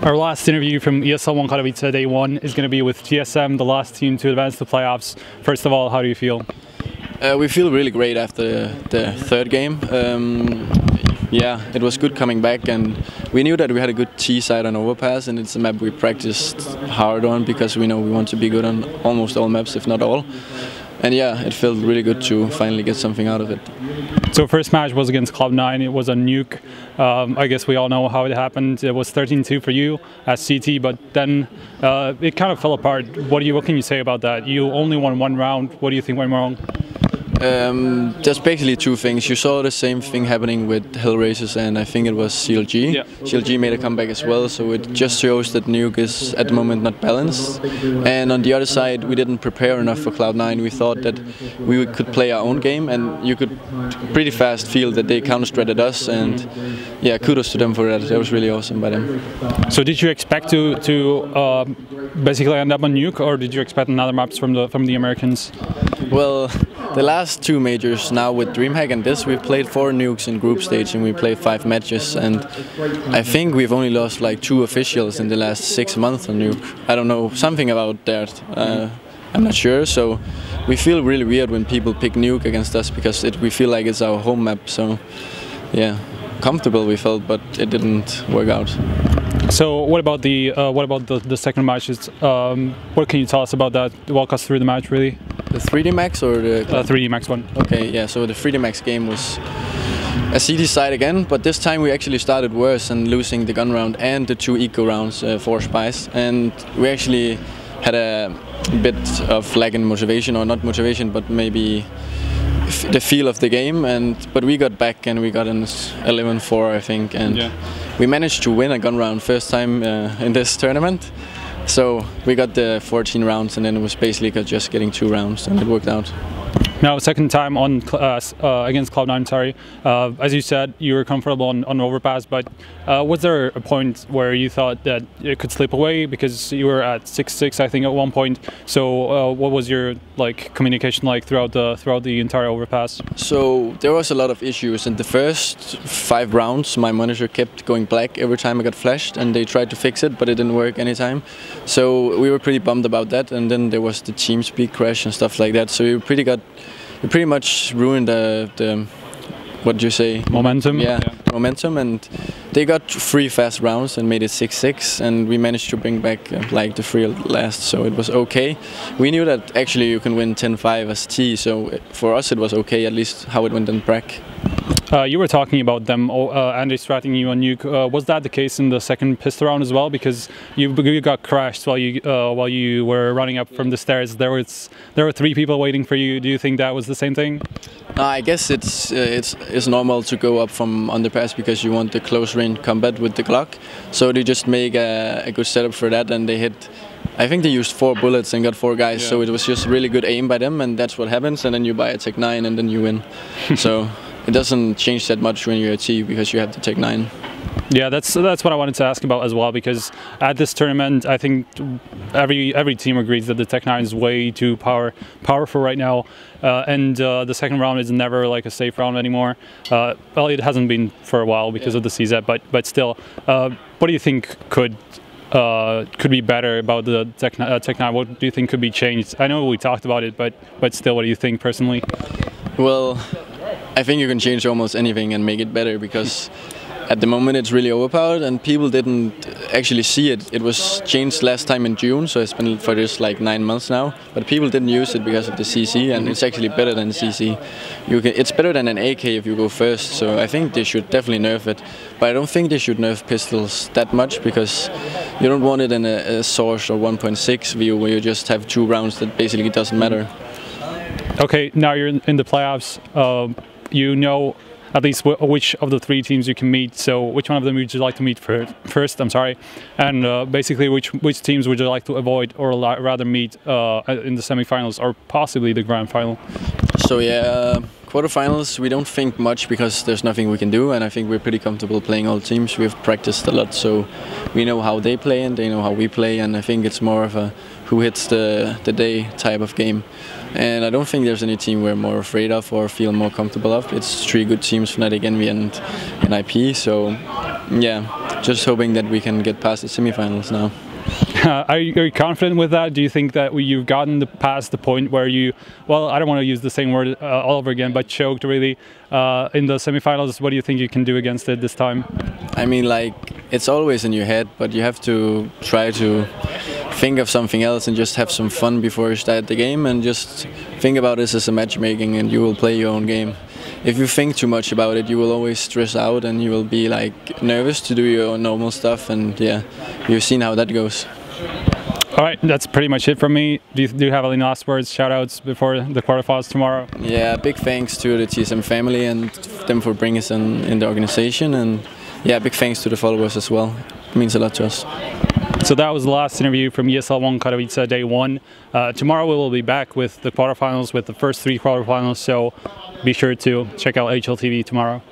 Our last interview from ESL One Katowice Day 1 is going to be with TSM, the last team to advance to the playoffs. First of all, how do you feel? We feel really great after the third game. Yeah, it was good coming back, and we knew that we had a good T side on Overpass, and it's a map we practiced hard on because we know we want to be good on almost all maps, if not all. And yeah, it felt really good to finally get something out of it. So first match was against Cloud9. It was a Nuke. I guess we all know how it happened. It was 13-2 for you as CT, but then it kind of fell apart. What can you say about that? You only won one round. What do you think went wrong? There's basically two things. You saw the same thing happening with Hellraisers, and I think it was CLG. Yeah. CLG made a comeback as well, so it just shows that Nuke is at the moment not balanced. And on the other side, we didn't prepare enough for Cloud9. We thought that we could play our own game, and you could pretty fast feel that they counter-stratted us, and yeah, kudos to them for that. That was really awesome by them. So did you expect to basically end up on Nuke, or did you expect another maps from the Americans? Well, the last two majors now with DreamHack and this, we've played 4 nukes in group stage and we played 5 matches, and I think we've only lost like 2 officials in the last 6 months on Nuke. I don't know, something about that. I'm not sure, so we feel really weird when people pick Nuke against us because we feel like it's our home map, so yeah, comfortable we felt, but it didn't work out. So what about the second matches? What can you tell us about that? Walk us through the match, really. The 3D Max or the 3D Max one? Okay, yeah. So the 3D Max game was a CD side again, but this time we actually started worse and losing the gun round and the 2 eco rounds for Spice, and we actually had a bit of lag in motivation, or not motivation, but maybe the feel of the game. But we got back and we got an 11-4, I think, and yeah, we managed to win a gun round first time in this tournament. So we got the 14 rounds, and then it was basically just getting 2 rounds, and it worked out. Now, second time on against Cloud9, sorry. As you said, you were comfortable on Overpass, but was there a point where you thought that it could slip away, because you were at 6-6, I think, at one point? So, what was your communication like throughout the entire Overpass? So there was a lot of issues. In the first 5 rounds, my monitor kept going black every time I got flashed, and they tried to fix it, but it didn't work anytime. So we were pretty bummed about that. And then there was the TeamSpeak crash and stuff like that. So we pretty much ruined the what did you say? Momentum. Yeah, momentum, and they got 3 fast rounds and made it 6-6, and we managed to bring back like the 3 last, so it was okay. We knew that actually you can win 10-5 as T, so for us it was okay, at least how it went in Brack. You were talking about them anti-stratting you on Nuke. Was that the case in the second pistol round as well? Because you got crashed while you were running up from the stairs. There were 3 people waiting for you. Do you think that was the same thing? I guess it's normal to go up from underpass because you want the close range combat with the Glock. So they just make a good setup for that, and they hit. I think they used 4 bullets and got 4 guys. Yeah. So it was just really good aim by them, and that's what happens. And then you buy a Tech 9 and then you win. So it doesn't change that much when you're a T because you have the Tech 9. Yeah, that's what I wanted to ask about as well, because at this tournament, I think every team agrees that the Tech 9 is way too powerful right now, and the second round is never like a safe round anymore. Well, it hasn't been for a while because of the CZ, but still, what do you think could be better about the Tech 9? What do you think could be changed? I know we talked about it, but still, what do you think personally? Well, I think you can change almost anything and make it better, because at the moment it's really overpowered and people didn't actually see it. It was changed last time in June, so it's been for this like 9 months now, but people didn't use it because of the CC, and it's actually better than CC. It's better than an AK if you go first, so I think they should definitely nerf it. But I don't think they should nerf pistols that much, because you don't want it in a Source or 1.6 view where you just have 2 rounds that basically doesn't matter. Okay, now you're in the playoffs. You know at least which of the 3 teams you can meet. So which one of them would you like to meet first? I'm sorry, and basically which teams would you like to avoid or rather meet in the semifinals or possibly the grand final? So yeah, quarterfinals we don't think much because there's nothing we can do, and I think we're pretty comfortable playing all teams. We've practiced a lot, so we know how they play and they know how we play, and I think it's more of a who hits the day type of game. and I don't think there's any team we're more afraid of or feel more comfortable of. It's 3 good teams, Fnatic, Envy and IP, so yeah, just hoping that we can get past the semifinals now. Are you confident with that? Do you think that you've gotten past the point where you, well, I don't want to use the same word all over again, but choked really in the semifinals? What do you think you can do against it this time? I mean, like, it's always in your head, but you have to try to think of something else and just have some fun before you start the game, and just think about this as a matchmaking, and you will play your own game. If you think too much about it, you will always stress out and you will be like nervous to do your normal stuff, and yeah, you've seen how that goes. All right, that's pretty much it from me. Do you have any last words, shout-outs before the quarterfinals tomorrow? Yeah, big thanks to the TSM family and them for bringing us in the organization, and yeah, big thanks to the followers as well. It means a lot to us. So that was the last interview from ESL One Katowice Day 1. Tomorrow we will be back with the quarterfinals, with the first 3 quarterfinals, so be sure to check out HLTV tomorrow.